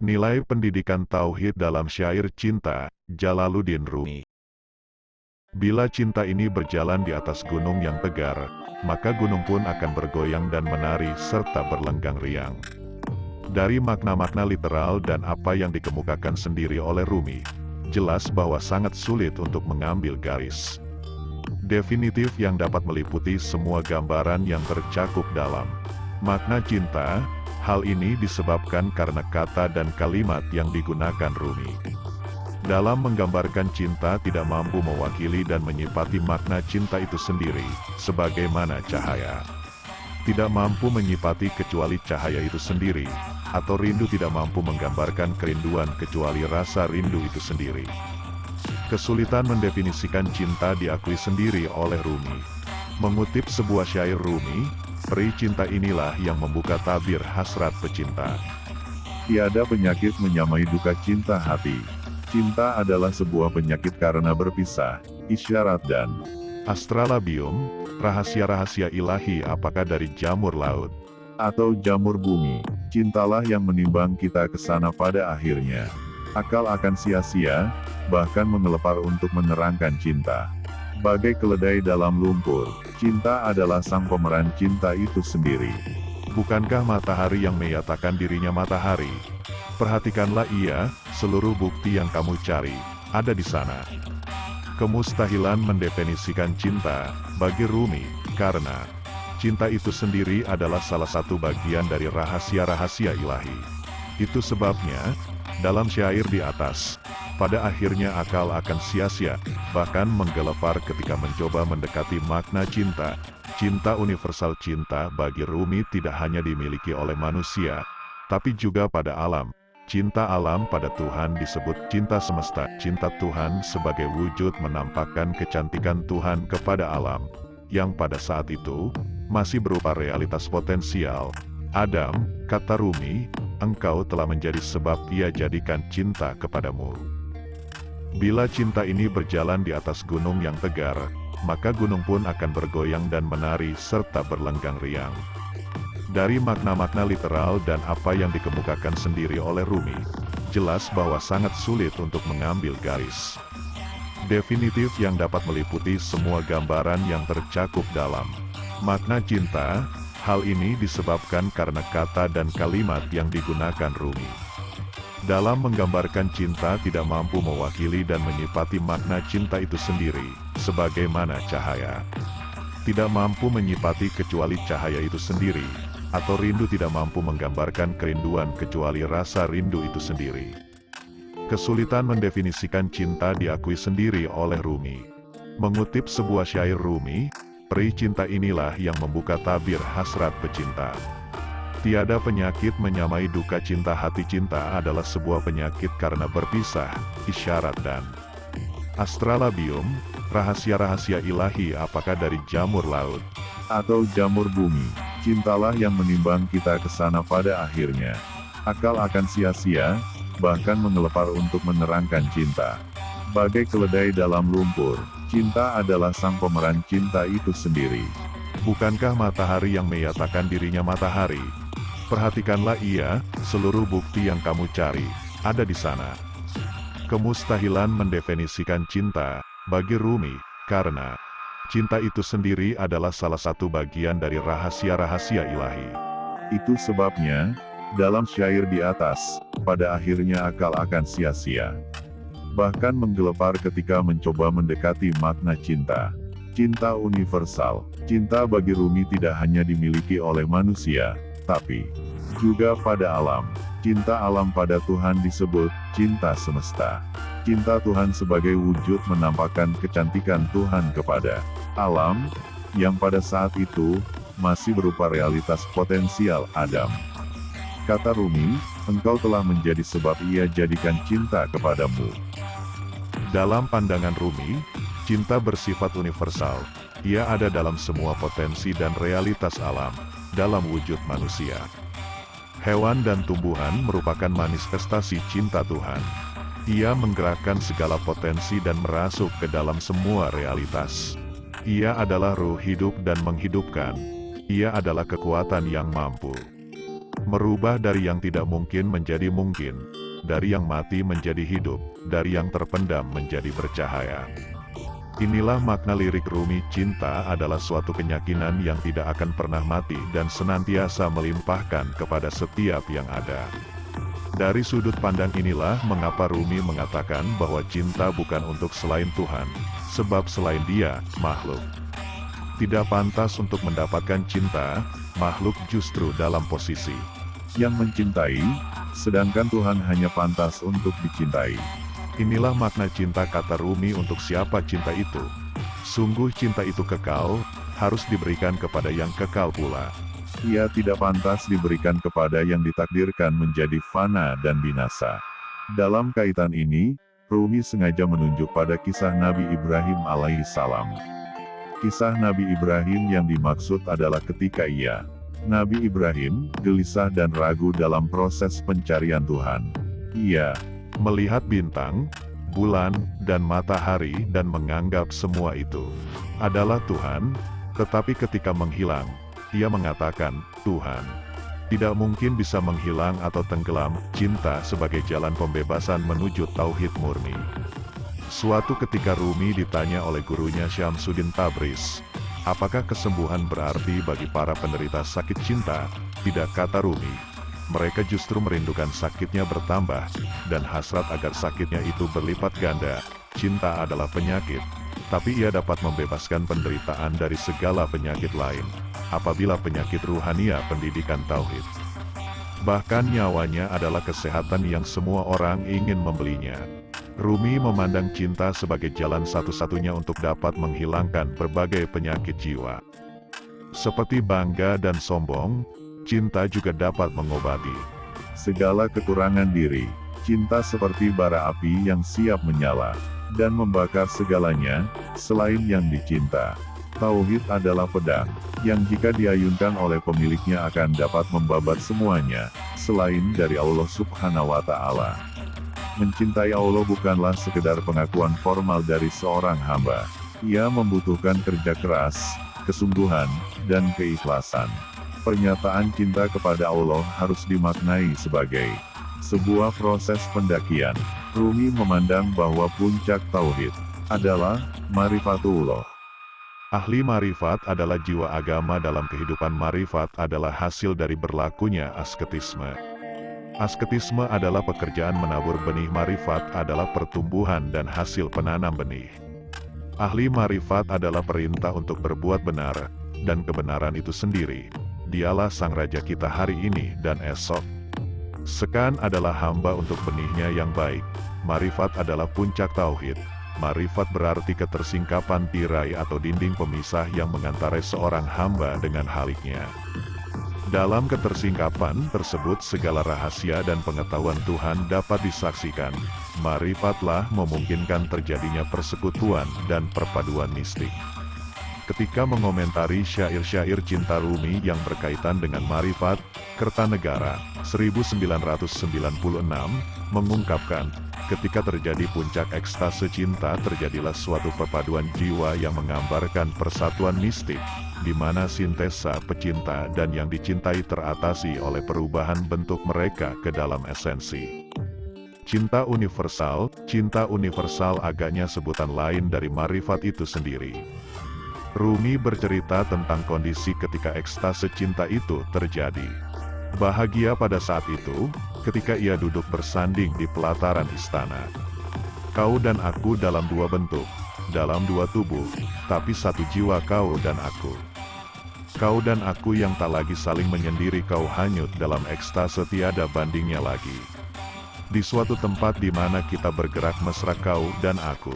Nilai pendidikan tauhid dalam syair cinta, Jalaluddin Rumi. Bila cinta ini berjalan di atas gunung yang tegar, maka gunung pun akan bergoyang dan menari serta berlenggang riang. Dari makna-makna literal dan apa yang dikemukakan sendiri oleh Rumi, jelas bahwa sangat sulit untuk mengambil garis definitif yang dapat meliputi semua gambaran yang tercakup dalam makna cinta. Hal ini disebabkan karena kata dan kalimat yang digunakan Rumi dalam menggambarkan cinta tidak mampu mewakili dan menyipati makna cinta itu sendiri, sebagaimana cahaya tidak mampu menyipati kecuali cahaya itu sendiri, atau rindu tidak mampu menggambarkan kerinduan kecuali rasa rindu itu sendiri. Kesulitan mendefinisikan cinta diakui sendiri oleh Rumi. Mengutip sebuah syair Rumi, peri cinta inilah yang membuka tabir hasrat pecinta. Tiada penyakit menyamai duka cinta hati. Cinta adalah sebuah penyakit karena berpisah, isyarat dan astralabium, rahasia-rahasia ilahi apakah dari jamur laut atau jamur bumi. Cintalah yang menimbang kita ke sana pada akhirnya. Akal akan sia-sia, bahkan mengelepar untuk menerangkan cinta. Bagai keledai dalam lumpur, cinta adalah sang pemeran cinta itu sendiri. Bukankah matahari yang menyatakan dirinya matahari? Perhatikanlah ia, seluruh bukti yang kamu cari, ada di sana. Kemustahilan mendefinisikan cinta, bagi Rumi, karena cinta itu sendiri adalah salah satu bagian dari rahasia-rahasia ilahi. Itu sebabnya, dalam syair di atas, pada akhirnya akal akan sia-sia, bahkan menggelepar ketika mencoba mendekati makna cinta. Cinta universal cinta bagi Rumi tidak hanya dimiliki oleh manusia, tapi juga pada alam. Cinta alam pada Tuhan disebut cinta semesta. Cinta Tuhan sebagai wujud menampakkan kecantikan Tuhan kepada alam, yang pada saat itu, masih berupa realitas potensial. Adam, kata Rumi, engkau telah menjadi sebab ia jadikan cinta kepadamu. Bila cinta ini berjalan di atas gunung yang tegar, maka gunung pun akan bergoyang dan menari serta berlenggang riang. Dari makna-makna literal dan apa yang dikemukakan sendiri oleh Rumi, jelas bahwa sangat sulit untuk mengambil garis definitif yang dapat meliputi semua gambaran yang tercakup dalam makna cinta. Hal ini disebabkan karena kata dan kalimat yang digunakan Rumi dalam menggambarkan cinta tidak mampu mewakili dan menyipati makna cinta itu sendiri, sebagaimana cahaya tidak mampu menyipati kecuali cahaya itu sendiri, atau rindu tidak mampu menggambarkan kerinduan kecuali rasa rindu itu sendiri. Kesulitan mendefinisikan cinta diakui sendiri oleh Rumi. Mengutip sebuah syair Rumi, peri cinta inilah yang membuka tabir hasrat pecinta. Tiada penyakit menyamai duka cinta hati. Cinta adalah sebuah penyakit karena berpisah, isyarat dan astralabium, rahasia-rahasia ilahi apakah dari jamur laut atau jamur bumi. Cintalah yang menimbang kita ke sana pada akhirnya. Akal akan sia-sia, bahkan mengelepar untuk menerangkan cinta. Bagai keledai dalam lumpur, cinta adalah sang pemeran cinta itu sendiri. Bukankah matahari yang menyatakan dirinya matahari? Perhatikanlah ia, seluruh bukti yang kamu cari, ada di sana. Kemustahilan mendefinisikan cinta, bagi Rumi, karena cinta itu sendiri adalah salah satu bagian dari rahasia-rahasia ilahi. Itu sebabnya, dalam syair di atas, pada akhirnya akal akan sia-sia. Bahkan menggelepar ketika mencoba mendekati makna cinta. Cinta universal. Cinta bagi Rumi tidak hanya dimiliki oleh manusia, tapi juga pada alam. Cinta alam pada Tuhan disebut cinta semesta. Cinta Tuhan sebagai wujud menampakkan kecantikan Tuhan kepada alam, yang pada saat itu masih berupa realitas potensial Adam. Kata Rumi, engkau telah menjadi sebab ia jadikan cinta kepadamu. Dalam pandangan Rumi, cinta bersifat universal. Ia ada dalam semua potensi dan realitas alam, dalam wujud manusia. Hewan dan tumbuhan merupakan manifestasi cinta Tuhan. Ia menggerakkan segala potensi dan merasuk ke dalam semua realitas. Ia adalah ruh hidup dan menghidupkan. Ia adalah kekuatan yang mampu Merubah dari yang tidak mungkin menjadi mungkin, dari yang mati menjadi hidup, dari yang terpendam menjadi bercahaya. Inilah makna lirik Rumi. Cinta adalah suatu keyakinan yang tidak akan pernah mati dan senantiasa melimpahkan kepada setiap yang ada. Dari sudut pandang inilah mengapa Rumi mengatakan bahwa cinta bukan untuk selain Tuhan, sebab selain Dia, makhluk tidak pantas untuk mendapatkan cinta. Makhluk justru dalam posisi yang mencintai, sedangkan Tuhan hanya pantas untuk dicintai. Inilah makna cinta kata Rumi. Untuk siapa cinta itu? Sungguh cinta itu kekal, harus diberikan kepada yang kekal pula. Ia tidak pantas diberikan kepada yang ditakdirkan menjadi fana dan binasa. Dalam kaitan ini, Rumi sengaja menunjuk pada kisah Nabi Ibrahim alaihissalam. Kisah Nabi Ibrahim yang dimaksud adalah ketika Nabi Ibrahim, gelisah dan ragu dalam proses pencarian Tuhan. Ia Melihat bintang, bulan, dan matahari dan menganggap semua itu adalah Tuhan, tetapi ketika menghilang, ia mengatakan, Tuhan tidak mungkin bisa menghilang atau tenggelam. Cinta sebagai jalan pembebasan menuju tauhid murni. Suatu ketika Rumi ditanya oleh gurunya Syamsuddin Tabriz, apakah kesembuhan berarti bagi para penderita sakit cinta? Tidak, kata Rumi. Mereka justru merindukan sakitnya bertambah, dan hasrat agar sakitnya itu berlipat ganda. Cinta adalah penyakit, tapi ia dapat membebaskan penderitaan dari segala penyakit lain, apabila penyakit ruhania pendidikan tauhid. Bahkan nyawanya adalah kesehatan yang semua orang ingin membelinya. Rumi memandang cinta sebagai jalan satu-satunya untuk dapat menghilangkan berbagai penyakit jiwa. Seperti bangga dan sombong, cinta juga dapat mengobati segala kekurangan diri. Cinta seperti bara api yang siap menyala dan membakar segalanya selain yang dicinta. Tauhid adalah pedang yang jika diayunkan oleh pemiliknya akan dapat membabat semuanya selain dari Allah Subhanahu wa Ta'ala. Mencintai Allah bukanlah sekedar pengakuan formal dari seorang hamba. Ia membutuhkan kerja keras, kesungguhan, dan keikhlasan. Pernyataan cinta kepada Allah harus dimaknai sebagai sebuah proses pendakian. Rumi memandang bahwa puncak tauhid adalah marifatullah. Ahli marifat adalah jiwa agama. Dalam kehidupan marifat adalah hasil dari berlakunya asketisme. Asketisme adalah pekerjaan menabur benih. Marifat adalah pertumbuhan dan hasil penanam benih. Ahli marifat adalah perintah untuk berbuat benar, dan kebenaran itu sendiri dialah sang raja kita hari ini dan esok. Sekan adalah hamba untuk benihnya yang baik. Marifat adalah puncak tauhid. Marifat berarti ketersingkapan tirai atau dinding pemisah yang mengantarai seorang hamba dengan haliknya. Dalam ketersingkapan tersebut segala rahasia dan pengetahuan Tuhan dapat disaksikan. Marifatlah memungkinkan terjadinya persekutuan dan perpaduan mistik. Ketika mengomentari syair-syair cinta Rumi yang berkaitan dengan marifat, Kertanegara, 1996, mengungkapkan, ketika terjadi puncak ekstase cinta terjadilah suatu perpaduan jiwa yang menggambarkan persatuan mistik, di mana sintesa pecinta dan yang dicintai teratasi oleh perubahan bentuk mereka ke dalam esensi. Cinta universal agaknya sebutan lain dari marifat itu sendiri. Rumi bercerita tentang kondisi ketika ekstase cinta itu terjadi. Bahagia pada saat itu, ketika ia duduk bersanding di pelataran istana. Kau dan aku dalam dua bentuk, dalam dua tubuh, tapi satu jiwa kau dan aku. Kau dan aku yang tak lagi saling menyendiri, kau hanyut dalam ekstase tiada bandingnya lagi. Di suatu tempat di mana kita bergerak mesra kau dan aku.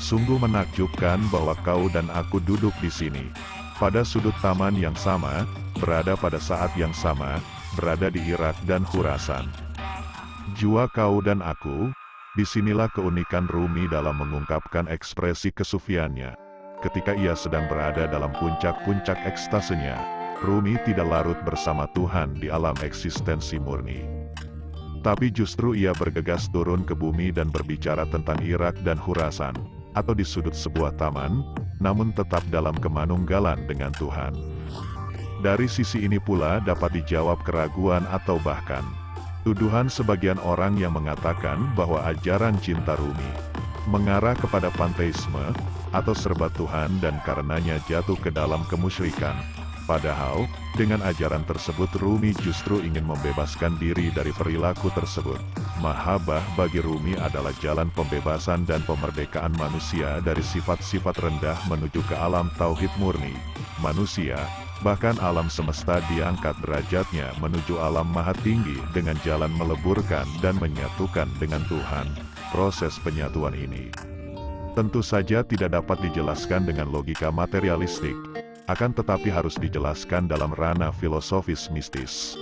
Sungguh menakjubkan bahwa kau dan aku duduk di sini, pada sudut taman yang sama, berada pada saat yang sama, berada di Irak dan Khurasan. Jua kau dan aku, disinilah keunikan Rumi dalam mengungkapkan ekspresi kesufiannya. Ketika ia sedang berada dalam puncak-puncak ekstasenya, Rumi tidak larut bersama Tuhan di alam eksistensi murni. Tapi justru ia bergegas turun ke bumi dan berbicara tentang Irak dan Khurasan, atau di sudut sebuah taman, namun tetap dalam kemanunggalan dengan Tuhan. Dari sisi ini pula dapat dijawab keraguan atau bahkan tuduhan sebagian orang yang mengatakan bahwa ajaran cinta Rumi mengarah kepada panteisme atau serba Tuhan dan karenanya jatuh ke dalam kemusyrikan. Padahal, dengan ajaran tersebut Rumi justru ingin membebaskan diri dari perilaku tersebut. Mahabbah bagi Rumi adalah jalan pembebasan dan pemerdekaan manusia dari sifat-sifat rendah menuju ke alam tauhid murni. Manusia, bahkan alam semesta diangkat derajatnya menuju alam maha tinggi dengan jalan meleburkan dan menyatukan dengan Tuhan. Proses penyatuan ini tentu saja tidak dapat dijelaskan dengan logika materialistik, akan tetapi harus dijelaskan dalam ranah filosofis mistis.